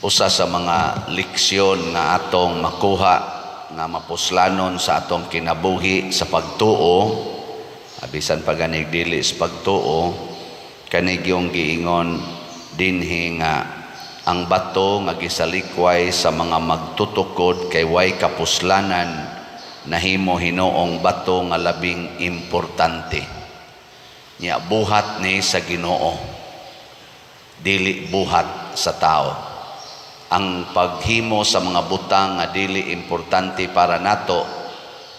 usa sa mga leksyon nga atong makuha nga mapuslanon sa atong kinabuhi sa pagtuo, abisan pa ganig dili sa pagtuo, kanig yung giingon dinhi nga ang bato nga gisalikway sa mga magtutukod kay way kapuslanan nahimo hinuong bato nga labing importante. Nya buhat ni sa Ginoo, dili buhat sa tao. Ang paghimo sa mga butang nga dili importante para nato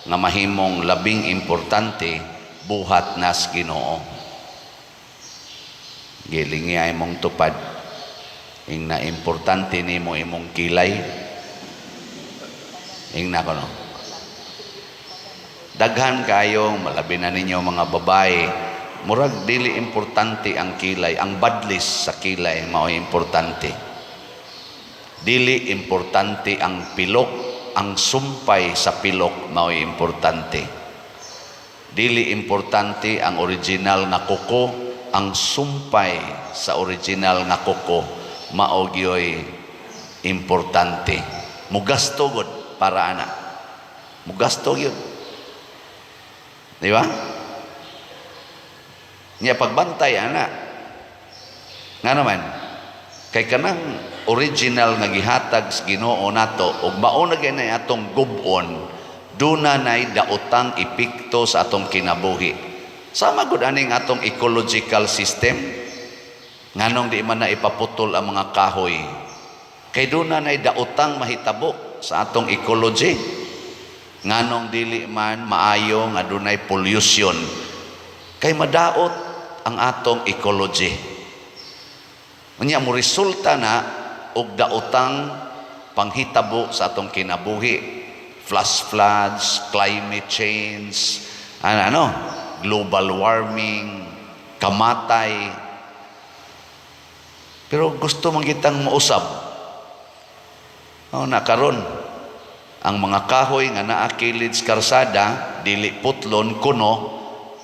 nga mahimong labing importante, buhat na sa Ginoo. Gilingi ay mong tupad ing na importante nimo imong kilay ing na kono. Daghan kayo malabi na ninyo mga babae, murag dili importante ang kilay, ang badlis sa kilay mao importante. Dili importante ang pilok, ang sumpay sa pilok mao importante. Dili importante ang original nga kuko, ang sumpay sa original nga kuko mao gyoy importante. Mugasto gud para ana. Mugasto gyud. Di ba? Nya pagbantay ana. Nga naman kay kanang original nga gihatag sa Ginoo nato ug mao na gyud atong gub-on, duna nay daotang epekto sa atong kinabuhi. Sama gud aning atong ecological system. Nganong di man na ipaputol ang mga kahoy? Kay duna nay daotang mahitabo sa atong ecology. Nganong dili man maayo nga dunay pollution? Kay madaot ang atong ecology. Unya mo resulta na og daotang panghitabo sa atong kinabuhi. Flash floods, climate change, global warming, kamatay. Pero gusto man kitang mausab. Na karon ang mga kahoy nga naa kilid sa karsada dili putlon kuno,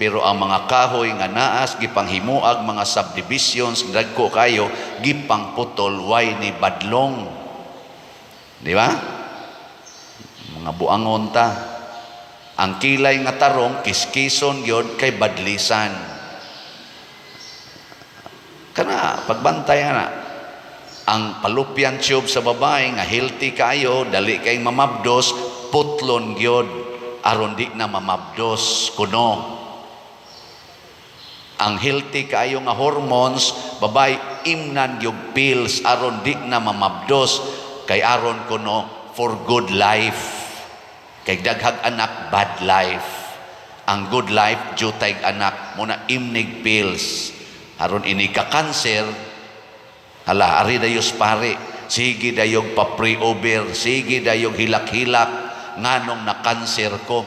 pero ang mga kahoy nga naas gipanghimuag mga subdivisions dagko kayo gipangputol way ni badlong. Di ba? Mga buangon ta. Ang kilay nga tarong kiskison gyud kay badlisan. Kana pagbantay na ang fallopian tube sa babae nga healthy kayo, dali kay mamabdos, putlon gyud aron di na mamabdos kuno. Ang healthy kayo nga hormones, babae imnan gyud pills aron di na mamabdos kay aron kuno for good life. Kay daghag anak bad life. Ang good life jutay anak muna imnig pills. Aron ini ka cancer, hala ari dayos pare, sige dayog pa pre-over, sige dayog hilak-hilak nganong na cancer ko.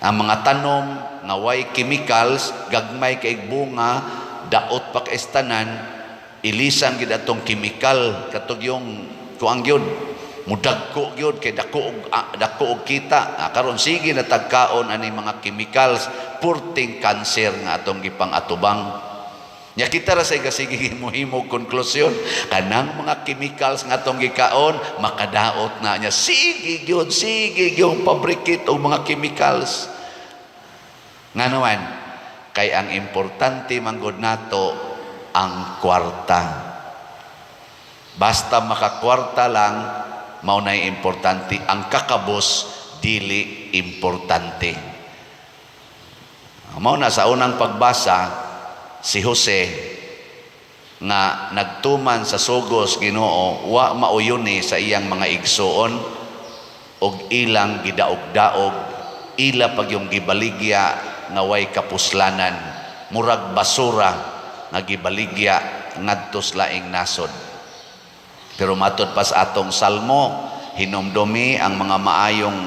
Ang mga tanom nga way chemicals, gagmay kay bunga, daot pa kaistanan, ilisan gid atong chemical katog yung kuang gyud. Mudagko gyud kay dako og kita. Karon sige na tagkaon ani mga chemicals purting cancer nga atong gipang-atubang. Nya kita ra say kasige himo konklusyon kanang mga chemicals nga atong gikaon makadaot na nya sige gyud pabrikit og mga chemicals. Nganuan kay ang importante manggod nato ang kwarta. Basta makakwarta lang mao nay importante, ang kakabos dili importante. Mao na sa unang pagbasa si Jose nga nagtuman sa sugos Ginoo, wa mauyoni sa iyang mga igsuon og ilang gidaog-daog, ila pag yung gibaligya nga way kapuslanan, murag basura nga gibaligya ngadto sa laing nasod. Pero matod pa sa atong salmo, hinumdumi ang mga maayong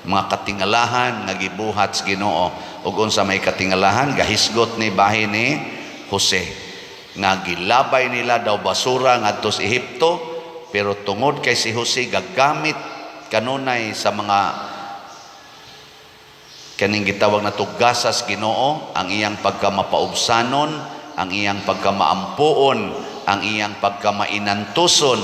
mga katingalahan nga gibuhat sa Ginoo. Ug unsa may katingalahan, gahisgot ni bahin ni Jose nga gilabay nila daw basura ngadto sa Ehipto, pero tungod kay si Jose gagamit kanunay sa mga kaning gitawag na tugasas Ginoo, ang iyang pagkamapaubsanon, ang iyang pagkamaampuon ang iyang pagkamainantuson,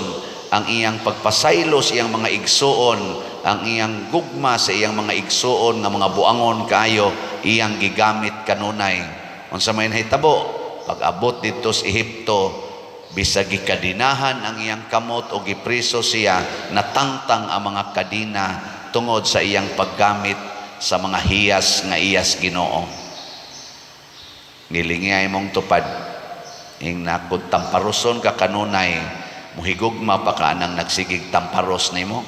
ang iyang pagpasaylo sa iyang mga igsuon, ang iyang gugma sa iyang mga igsuon nga mga buangon kayo, iyang gigamit kanunay. Unsa may nahitabo, pag-abot dito sa Ehipto, bisag gikadinahan ang iyang kamot o gipriso siya, natangtang ang mga kadina tungod sa iyang paggamit sa mga hiyas nga iyas Ginoo. Ngilingay mong tupad, ing nakod tamparoson ka kanunay, muhigugma pa ka nang nagsigig tamparos nimo.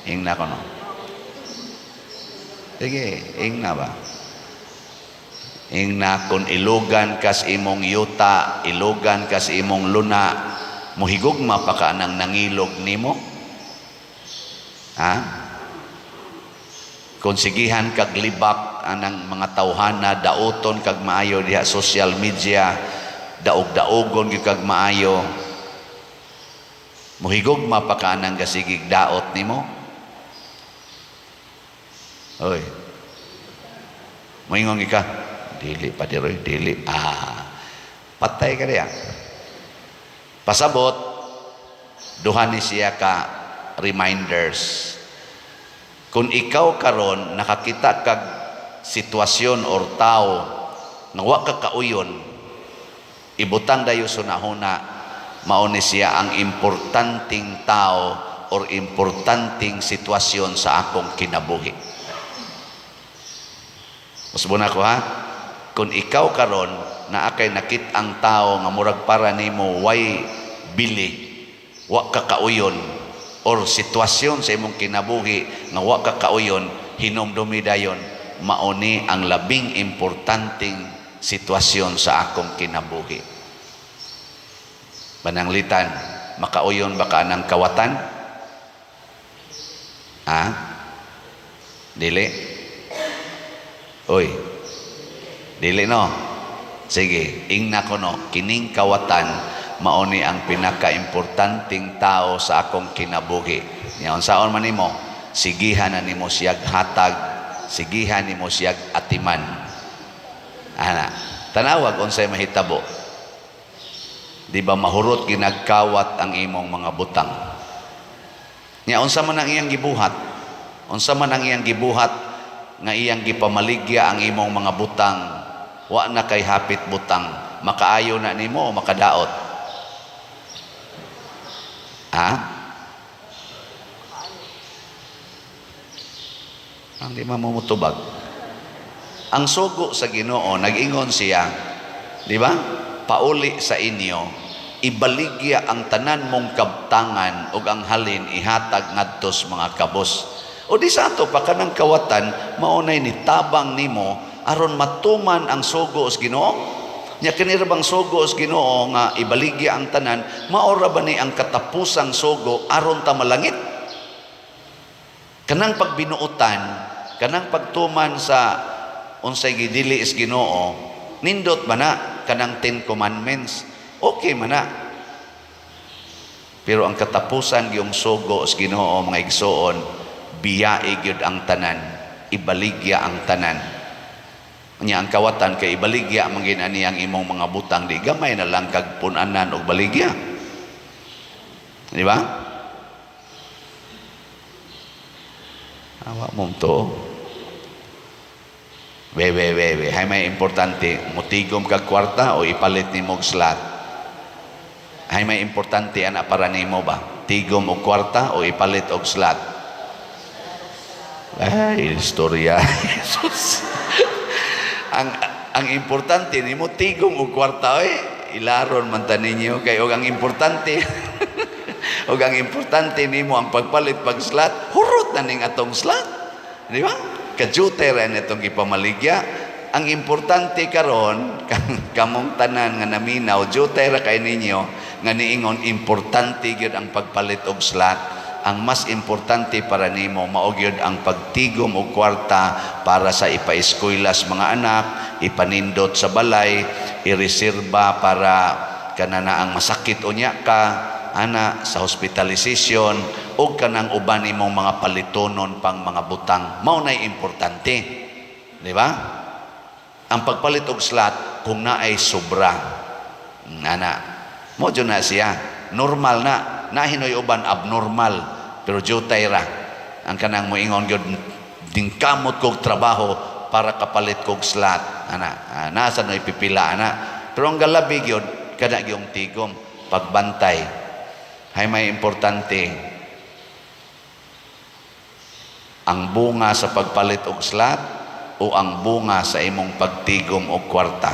Ing na ko no. Sige, ing na ba? Ing na kung ilugan kas imong yuta, ilugan kas imong luna, muhigugma pa ka nang nangilog nimo. Ha? Kung sigihan kag libak anang mga tawhana, daoton kag maayo diha social media, daog-daogon gyud kag maayo, muhigugma pa ka nang gasigig daot nimo. Oy. Moingon ka, dili pa diroy, dili. Patay ka diya. Pasabot, duha ni siya ka reminders. Kung ikaw karon nakakita kag sitwasyon or tao nga wa ka kauyon, ibutang dayo sunahuna, mao ni siya ang importanteng tao or importanteng sitwasyon sa akong kinabuhi. Musbuna ko ha, kung ikaw karon na akay nakit ang tao nga murag para nimo way bili, wa ka kauyon, or sitwasyon sa imong kinabuhi nga wa ka kauyon, hinumdumi dayon, mao ni ang labing importanteng sitwasyon sa akong kinabuhi. Pananglitan, makauyon ba ka ng kawatan? Ha? Dili? Oy, dili no? Sige, ingna ko no, kining kawatan, mao ni ang pinaka-importanting tao sa akong kinabuhi. Nya unsaon man nimo, sigihan na nimo siyag hatag, sigihan nimo siyag atiman. Ana, tanawag unsay mahitabo. Di ba mahurot ginagkawat ang imong mga butang? Nya unsa man ang iyang gibuhat? Unsa man ang iyang gibuhat nga iyang gipamaligya ang imong mga butang, wa na kay hapit butang, makaayo na nimo o makadaot? Ha? Ang di mamumutubag. Ang sugo sa Ginoo, nag-ingon siya, di ba? Pauli sa inyo, ibaligya ang tanan mong kabtangan ug ang halin ihatag ngadtos mga kabos. O di sa ato pa kanang kawatan, maunay ni tabang nimo aron matuman ang sugo sa Ginoo. Nya kinira bang sugo sa Ginoo nga ibaligya ang tanan, maora ba ni ang katapusang sugo aron ta malangit? Kanang pagbinuotan, kanang pagtuman sa unsay gidili is Ginoo, nindot ba na kanang 10 commandments? Okay man na. Pero ang katapusan yung sugo sa Ginoo, mga igsoon, biyae gyud ang tanan, ibaligya ang tanan. Nya ang kawatan kay ibaligya man gid ani ang imong mga butang, di gamay na lang kag punanan og baligya. Di ba? Awa mo to. We. Hay may importante, mutigom kag kwarta o ipalit nimo og slot. Hay may importante ana para nimo ba? Tigom og kwarta o ipalit og slot? Ay, istorya. Jesus. ang importante nimo tigom og kwarta, ilaron man ta ninyo kay og ang importante og ang importante nimo ang pagpalit pag slot, hurot na ning atong slot. Di ba? Kajuter na itong ipamaligya. Ang importante karon kamong tanan nga naminaw, juter kay ninyo nga niingon importante gyud ang pagpalit og slot. Ang mas importante para nimo mao gyud ang pagtigom og kwarta para sa ipaeskwela sa mga anak, ipanindot sa balay, ireserba para kanana ang masakit unya ka ana sa hospitalization o kanang uban nimong mga palitonon pang mga butang. Mao nay importante, di ba? Ang pagpalit og slot kung naay sobra ana Mo dyan na siya. Normal na. Nahinoy uban abnormal. Pero jutay ra. Ang kanang moingon yun, dingkamot kog trabaho para kapalit kog slot. Nasa no ipipila, Pero ang galabi yun, kada yung tigom, pagbantay. Hay may importante, ang bunga sa pagpalit og slot o ang bunga sa imong pagtigom og kwarta.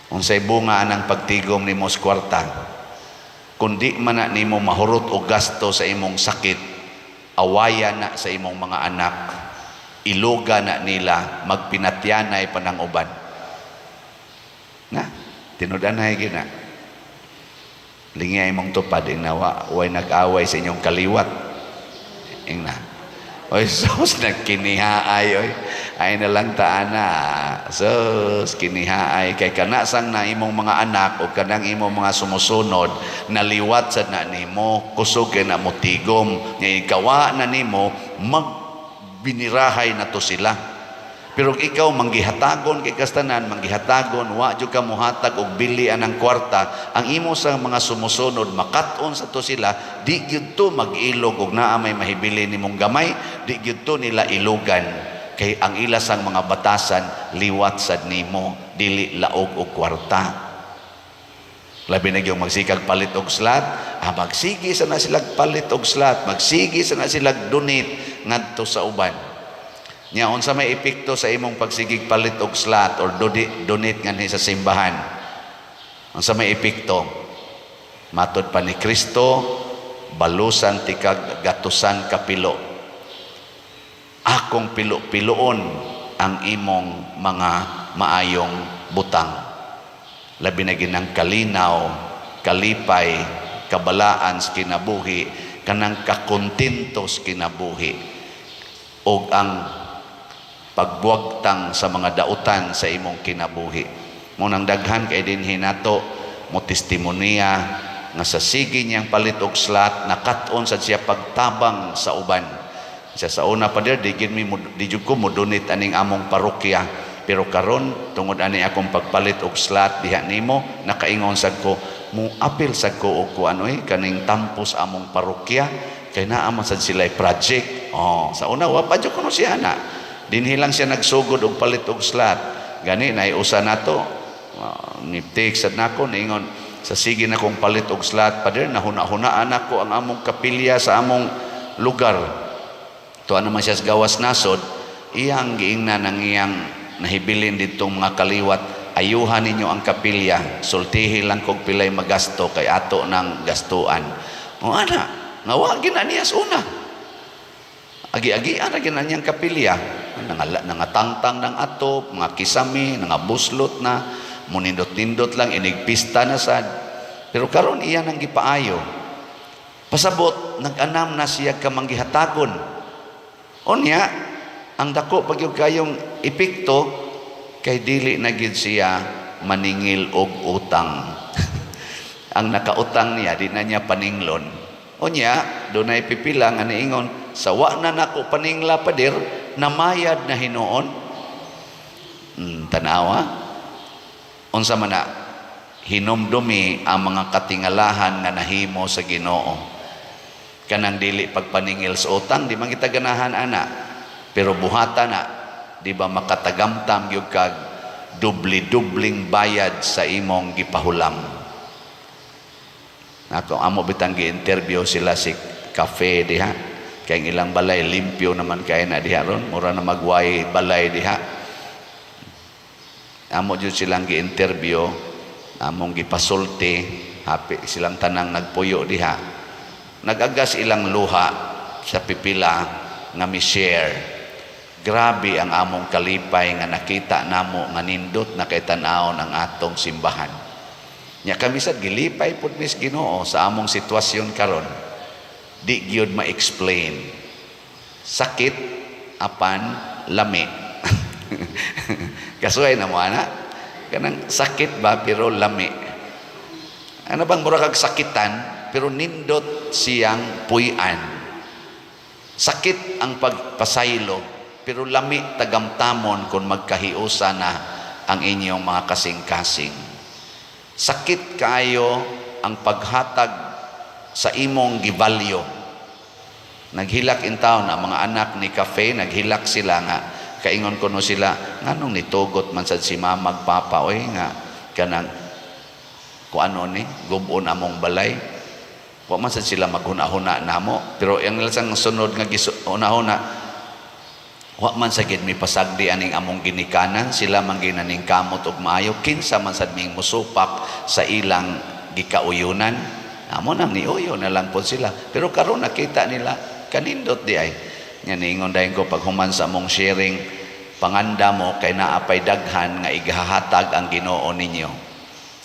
Unsay bunga anang pagtigom nimo sa kwarta? Kundi man na nimo mahurot og gasto sa imong sakit, awayan na sa imong mga anak, iluga na nila, magpinatyanay panang uban. Na, tinudanay gina. Lingay mong tupad, inawa, way nag-away sa inyong kaliwat. Ingna. Oy, sus, nagkinihaay, oy. Ay na lang taana. Sus, kinihaay. Kay kanasang na imong mga anak o kanang imong mga sumusunod, naliwat sa na nimo, kusog na mo tigom. Ngayon, kawa na nimo, magbinirahay na to sila. Pero ikaw manggihatagon kay kastanan, manggihatagon, wa jud ka mohatag og bili anang kwarta, ang imo sa mga sumusunod makat-on sa to sila, di gyud to mag-ilog og naa may mahibili nimong gamay, di gyud to nila ilugan kay ang ila sang mga batasan liwat sad nimo, dili laog og kwarta. Labi na yung magsikag palit og slot, magsigi sa na sila palit og slot, magsigi sa na sila donate ngadto sa uban. Nya unsa may epekto sa imong pagsigig palit og slot or donate nganhi sa simbahan? Unsa may epekto? Matud pa ni Kristo, balusan ti kag gatusan kapilo. Akong pilo-piloon ang imong mga maayong butang. Labi na ginang kalinaw, kalipay, kabalaan sa kinabuhi, kanang kakontentos kinabuhi, og ang pagbuwagtang sa mga dautan sa imong kinabuhi. Munang daghan kay dinhi nato mo testimonya nga sa sige niyang palit og slot nakat-on sad siya pagtabang sa uban. Siya sa una pa di jud ko mo donate aning among parokya, pero karon tungod ani akong pagpalit og slot diha nimo, nakaingon sad ko mo apil sad ko og kaning tampos among parokya kay naa man sad sila'y project. Sa una wa pa jud kuno siya na. Dinhi lang siya nagsugod og palit og slot. Gani naiusa nato. Niptik sad nako ningon sa sige na kong palit og slot pader nahuna-hunaan ako ang among kapilya sa among lugar. Tuwa naman siya sa gawas nasod, iyang giingnan ang iyang nahibilin ditong mga kaliwat, ayuhan ninyo ang kapilya, sultihi lang kog pilay magasto kay ato ng gastuan. O ana, nga wa gina niya sa una. Agi-agian na ginanyang kapilya, nangatangtang ng atop, mga kisami, buslot na, munindot-nindot lang, inigpista na sad. Pero karon iyan ang gipaayo. Pasabot, nag-anam na siya kamanggihatagon. Unya, ang dako pagyud kayong epekto, kay dili na gid siya maningil og utang. Ang nakautang niya, di na niya paninglon. Unya, doon na ipipila nga niingon, sawa na nako paningla padir, namayad na hinuon. Tanawa, unsa man na, hinumdumi ang mga katingalahan nga nahimo sa Ginoo. Kanang dili pagpaningil sa utang, di man kita ganahan ana. Pero buhata na, di ba makatagamtam yung kag dubli-dubling bayad sa imong gipahulam. Ako amo bitang gi-interview sila si cafe diha, kay ilang balay limpyo naman kay na diha ron, mura na magway balay diha. Amo jud silang gi-interview, among gipasulti, happy silang tanang nagpuyo diha. Nagagas ilang luha sa pipila nga mi-share. Grabe ang among kalipay nga nakita namo nga nindot na kay tan-awon ang atong simbahan. Nya kami sad gilipay pud mis Ginoo sa among sitwasyon karon. Di gyud ma-explain. Sakit apan lami. Kasuay na mo ana. Kanang sakit ba pero lami. Ano bang mura kag sakitan pero nindot siyang puy-an. Sakit ang pagpasaylo pero lami tagamtamon kung magkahiusa na ang inyong mga kasing-kasing. Sakit kaayo ang paghatag sa imong givalyo. Naghilak in town na mga anak ni Cafe, naghilak sila nga kaingon kuno sila nganong nitugot man sad si mama papa oy nga kanang kuano ni gubon among balay. Wa man sad sila maghuna-huna namo, pero ang lasang sunod nga gisuna-huna wa man sagid mi pasagdi aning among ginikanan, sila man ginaning kamot ug maayo, kinsa man sad ming musupak sa ilang gikauyunan. Amo nang niuyo na lang po sila. Pero karon nakita nila kanindot di ay. Nya niingon dayon ko pag human sa among sharing, panganda mo kay naapay daghan nga igahatag ang Ginoo ninyo.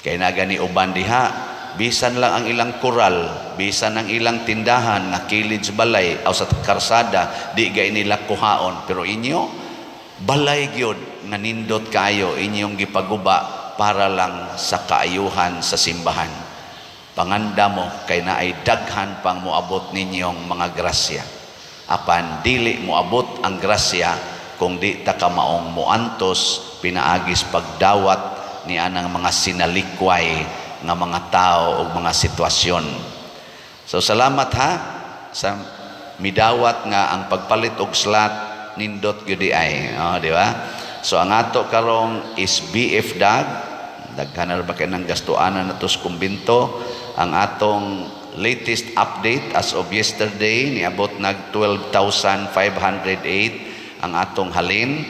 Kay na gani uban diha, bisan lang ang ilang kural, bisan ang ilang tindahan nga kilid sa balay o sa karsada, di gay nila kuhaon, pero inyo balay gyud nga nindot kaayo inyong gipaguba para lang sa kaayuhan sa simbahan. Panganda mo kay naay daghan pang moabot ninyong mga grasya. Apan dili moabot ang grasya kung di ta ka maong muantos pinaagis pagdawat ni anang mga sinalikway nga mga tao o mga sitwasyon. So salamat ha sa midawat nga ang pagpalit og slot nindot gyud ay, di ba? So ang ato karong is BF Dag, daghan na ba kay nang gastuanan nato sa kumbento. Ang atong latest update as of yesterday niabot nag 12,508 ang atong halin.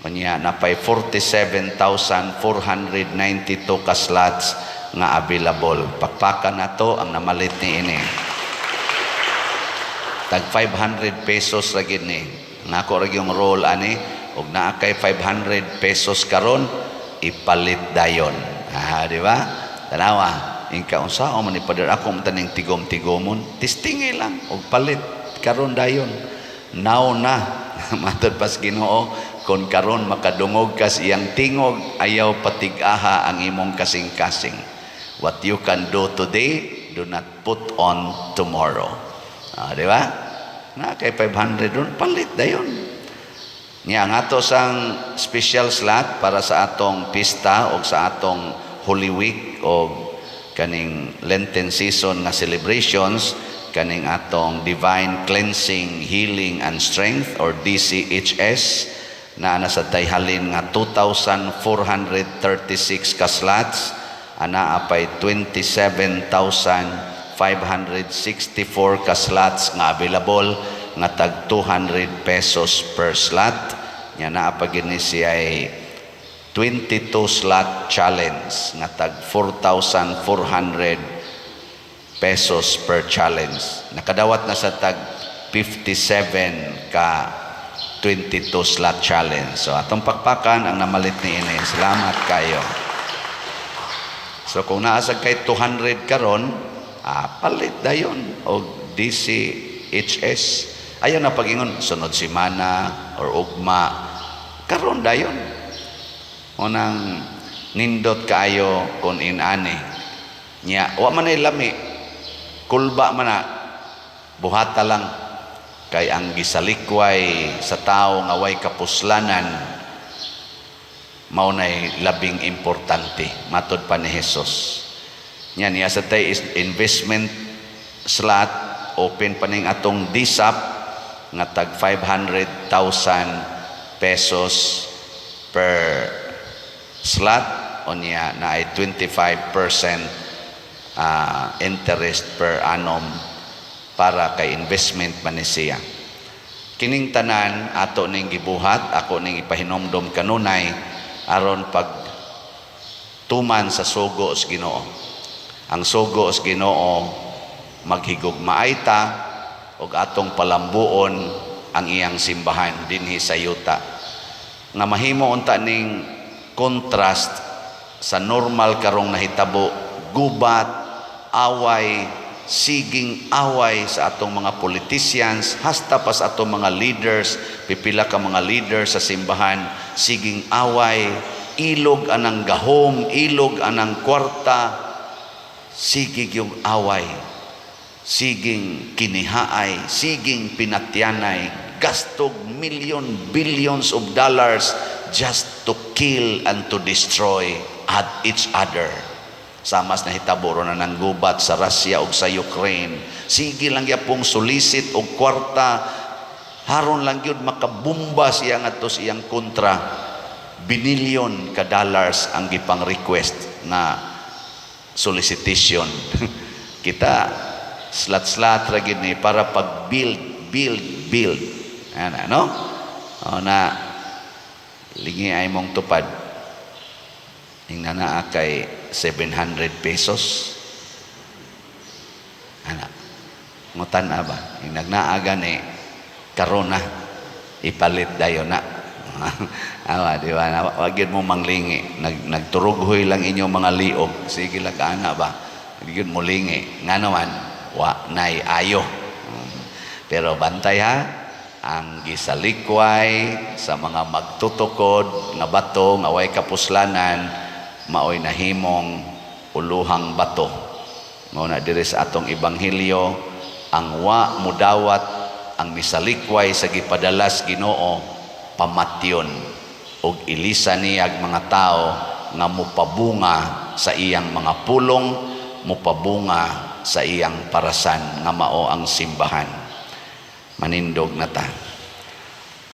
Kanya napay 47,492 ka slots nga available. Pakpakan na to ang namalit ni ini. Tag 500 pesos ra gid ni. Nako ra yung roll ani ug naa kay 500 pesos karon ipalit dayon. Di ba? Tanawa. Ingka unsaon man ipader ako taning tigom-tigomon. Tistingi lang og palit karon dayon. Now na matod pas Ginoo kon karon makadungog ka iyang tingog ayaw patig-aha ang imong kasing-kasing. What you can do today, do not put on tomorrow. Di ba? Na kay 500 doon, palit dayon. Nya ang ato sang special slot para sa atong pista o sa atong Holy Week o kaning Lenten season na celebrations, kaning atong Divine Cleansing, Healing and Strength or DCHS na nasa tayhalin nga 2,436 ka slots, ana apay 27,564 ka slots nga available nga tag 200 pesos per slot. Nya naa pa gini siya ay 22 slot challenge nga tag 4,400 pesos per challenge. Nakadawat na sa tag 57 ka 22 slot challenge. So atong pakpakan ang namalit ni ini. Salamat kayo. So kung naasag kay 200 karon, palit dayon o DCHS. Ayaw na pag-ingon sunod simana or ugma. Karon dayon. Unang nindot kayo kung inani. Nya, wa man ay lami. Kulba man na. Buhata lang. Kay ang gisalikway sa tao nga way kapuslanan mao nay labing importante matud pa ni Jesus. Nya niya sa tay is investment slot open pa ning atong DSAP nga tag 500,000 pesos per slot o niya na ay 25% interest per annum para kay investment man ni siya. Kining tanan ato ning gibuhat, ako ning ipahinomdom kanunay aron pag tuman sa sugo sa Ginoo. Ang sugo sa Ginoo maghigugmaay ta og atong palambuon ang iyang simbahan dinhi sa yuta. Nga mahimo unta ning contrast sa normal karong nahitabo, gubat, away, siging away sa atong mga politicians, hasta pa sa atong mga leaders, pipila ka mga leaders sa simbahan, siging away, ilog anang gahom, ilog anang kwarta, sigig yung away, siging kinihaay, siging pinatyanay, gastog billions of dollars just to kill and to destroy at each other. samas na hitabo na ng gubat sa Russia ug sa Ukraine. Sige lang yapong solicit og kwarta, haron lang yun makabumba siya ngadto sa iyang kontra. Binilyon ka dollars ang gipang request na solicitation. Kita slat-slat ra gid ni para pag build ano na lingi ay mong tupad ning naa kay 700 pesos ana ngutan ba ing nagnaaga ni karon na ipalit dayon na awa di ba na wag mo manglingi nagturughoy lang inyong mga liog sige lang ana ba gyud mo lingi nga naman wa nay ayo. Pero bantay ha, ang gisalikway sa mga magtutukod nga bato nga way kapuslanan maoy nahimong uluhang bato. Mao na diri sa atong ebanghelyo, ang wa mudawat ang misalikway sa gipadalas Ginoo pamatyon ug ilisa niya mga tao nga mupabunga sa iyang mga pulong, mupabunga sa iyang parasan nga mao ang simbahan. Manindog na ta.